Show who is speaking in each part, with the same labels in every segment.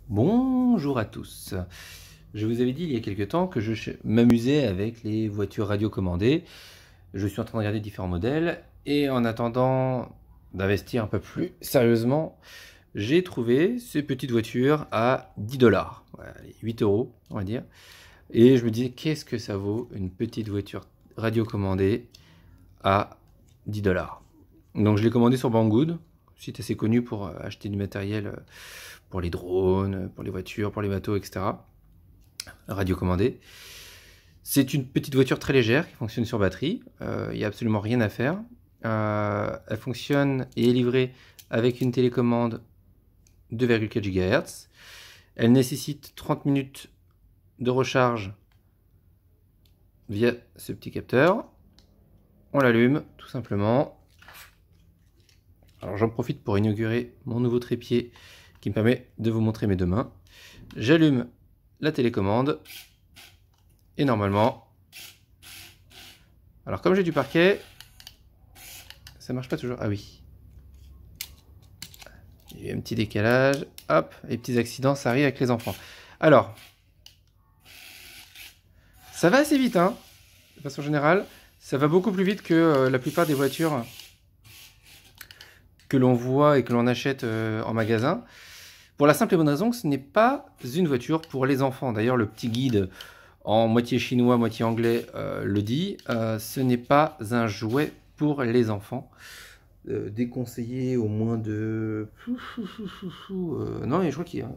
Speaker 1: Bonjour à tous. Je vous avais dit il y a quelque temps que je m'amusais avec les voitures radiocommandées. Je suis en train de regarder différents modèles et en attendant d'investir un peu plus sérieusement, j'ai trouvé ces petites voitures à 10 $. Voilà, 8 €, on va dire. Et je me disais, qu'est-ce que ça vaut une petite voiture radiocommandée à 10 $? Donc je l'ai commandé sur Banggood, site assez connu pour acheter du matériel pour les drones, pour les voitures, pour les bateaux, etc. Radiocommandé. C'est une petite voiture très légère qui fonctionne sur batterie. Il n'y a absolument rien à faire. Elle fonctionne et est livrée avec une télécommande 2,4 GHz. Elle nécessite 30 minutes de recharge via ce petit capteur. On l'allume tout simplement. Alors j'en profite pour inaugurer mon nouveau trépied qui me permet de vous montrer mes deux mains. J'allume la télécommande et normalement, alors comme j'ai du parquet, ça marche pas toujours. Ah oui, il y a un petit décalage. Hop, les petits accidents, ça arrive avec les enfants. Alors, ça va assez vite, hein, de façon générale. Ça va beaucoup plus vite que la plupart des voitures que l'on voit et que l'on achète en magasin. Pour la simple et bonne raison que ce n'est pas une voiture pour les enfants. D'ailleurs, le petit guide en moitié chinois, moitié anglais le dit. Ce n'est pas un jouet pour les enfants. Déconseillé au moins de... non, je crois qu'il y a...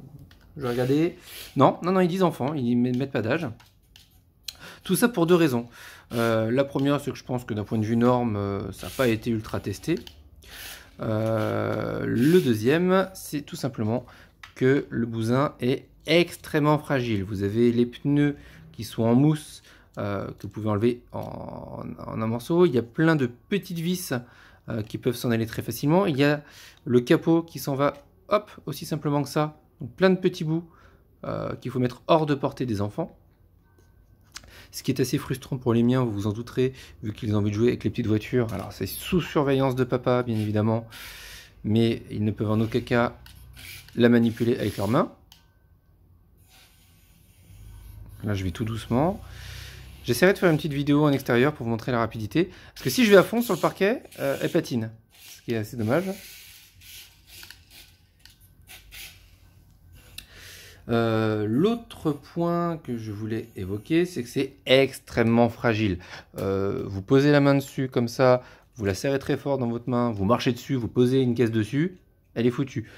Speaker 1: Je vais regarder. Non, ils disent enfants, ils ne mettent pas d'âge. Tout ça pour deux raisons. La première, c'est que je pense que d'un point de vue norme, ça n'a pas été ultra testé. Le deuxième, c'est tout simplement que le bousin est extrêmement fragile. Vous avez les pneus qui sont en mousse, que vous pouvez enlever en un morceau. Il y a plein de petites vis qui peuvent s'en aller très facilement. Il y a le capot qui s'en va, hop, aussi simplement que ça. Donc plein de petits bouts qu'il faut mettre hors de portée des enfants. Ce qui est assez frustrant pour les miens, vous vous en douterez, vu qu'ils ont envie de jouer avec les petites voitures. Alors c'est sous surveillance de papa, bien évidemment, mais ils ne peuvent en aucun cas la manipuler avec leurs mains. Là je vais tout doucement. J'essaierai de faire une petite vidéo en extérieur pour vous montrer la rapidité. Parce que si je vais à fond sur le parquet, elle patine. Ce qui est assez dommage. L'autre point que je voulais évoquer, c'est que c'est extrêmement fragile. Vous posez la main dessus comme ça, vous la serrez très fort dans votre main, vous marchez dessus, vous posez une caisse dessus, elle est foutue.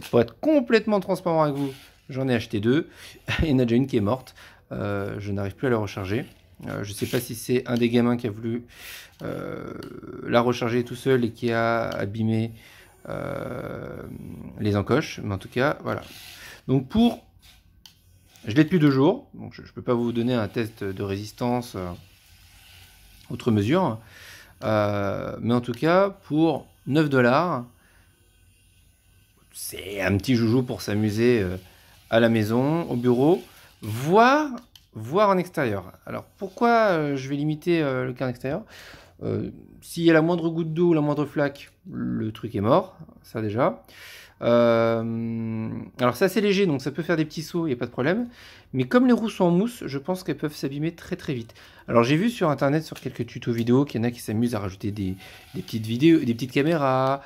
Speaker 1: Pour être complètement transparent avec vous, j'en ai acheté deux. Il y en a déjà une qui est morte. Je n'arrive plus à la recharger. Je ne sais pas si c'est un des gamins qui a voulu la recharger tout seul et qui a abîmé les encoches. Mais en tout cas, voilà. Donc je l'ai depuis 2 jours, donc je ne peux pas vous donner un test de résistance outre mesure, mais en tout cas pour 9 $, c'est un petit joujou pour s'amuser à la maison, au bureau, voire en extérieur. Alors pourquoi je vais limiter le cas en extérieur? S'il y a la moindre goutte d'eau ou la moindre flaque, le truc est mort, ça déjà. Alors c'est assez léger, donc ça peut faire des petits sauts, il n'y a pas de problème. Mais comme les roues sont en mousse, je pense qu'elles peuvent s'abîmer très très vite. Alors j'ai vu sur internet, sur quelques tutos vidéo, qu'il y en a qui s'amusent à rajouter des petites vidéos, des petites caméras,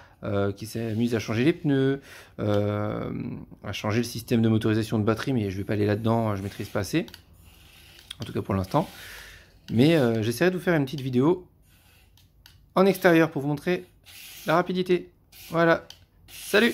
Speaker 1: qui s'amusent à changer les pneus, à changer le système de motorisation de batterie, mais je ne vais pas aller là-dedans, je ne maîtrise pas assez. En tout cas pour l'instant. Mais j'essaierai de vous faire une petite vidéo en extérieur pour vous montrer la rapidité. Voilà. Salut!